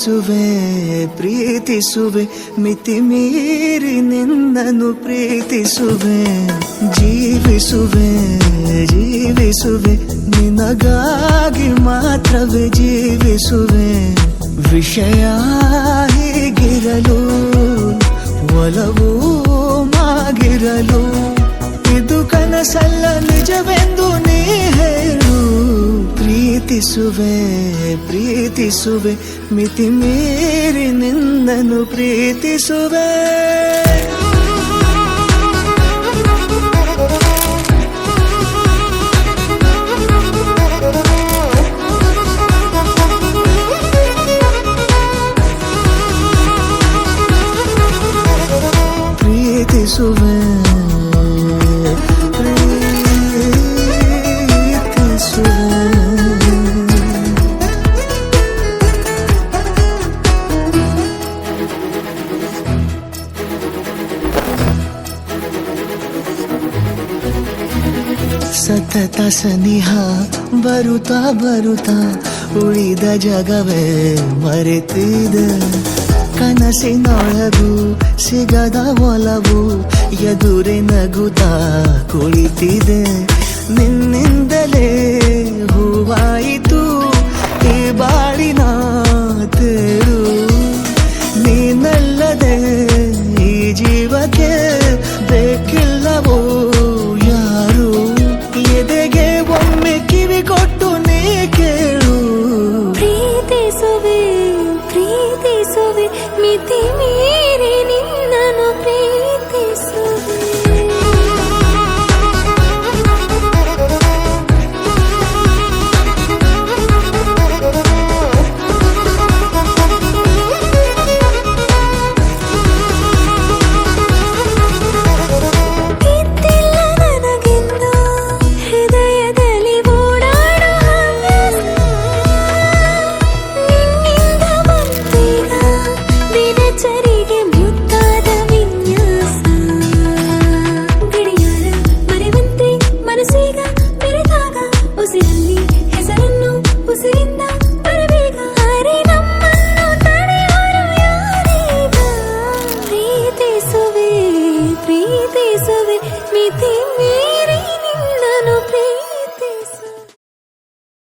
ಪ್ರೀತಿಸುವೆ ಪ್ರೀತಿಸುವೆ ಮಿತಿ ಮೀರಿ ನಿನ್ನನ್ನು ಪ್ರೀತಿಸುವೆ ಜೀವಿಸುವೆ ಜೀವಿಸುವೆ ನಿನಗಾಗಿ ಮಾತ್ರವೇ ಜೀವಿಸುವೆ ವಿಷಯ ಹೀಗಿರಲು ಒಲವು ಮಾಗಿರಲು ಇದು ಕನಸಲ್ಲ ನಿಜವೆಂದು ನೀ ಹೇಳು ಪ್ರೀತಿಸುವೆ ಪ್ರೀತಿಸುವೆ ಮಿತಿ ಮೀರಿ ನಿನ್ನನ್ನು ಪ್ರೀತಿಸುವೆ ಪ್ರೀತಿಸುವೆ ಸತತ ಸನಿಹ ಬರುತ್ತಾ ಬರುತ್ತಾ ಉಳಿದ ಜಗವೇ ಮರೆತಿದೆ ಕನಸಿನೊಳಗೂ ಸಿಗದ ಒಲವು ಎದುರೆ ನಗುತ್ತಾ ಕುಳಿತಿದೆ ನಿನ್ನಿಂದಲೇ ಹೂವಾಯಿತು ಈ ಬಾಳಿನ ತೇರು ನೀನಲ್ಲದೆ ಈ ಜೀವಕ್ಕೆ ಬೇಕಿಲ್ಲವೋ ಯಾರು ಎದೆಗೆ ಒಮ್ಮೆ ಕಿವಿ ಕೊಟ್ಟು ನೀ ಕೇಳು ಪ್ರೀತಿಸುವೆ ಪ್ರೀತಿಸುವೆ ಮಿತಿ ಮೀರಿ ನಿನ್ನನ್ನು ಪ್ರೀತಿಸುವೆ ಪ್ರೀತಿಸುವೆ ಪ್ರೀತಿಸುವೆ ಮಿತಿ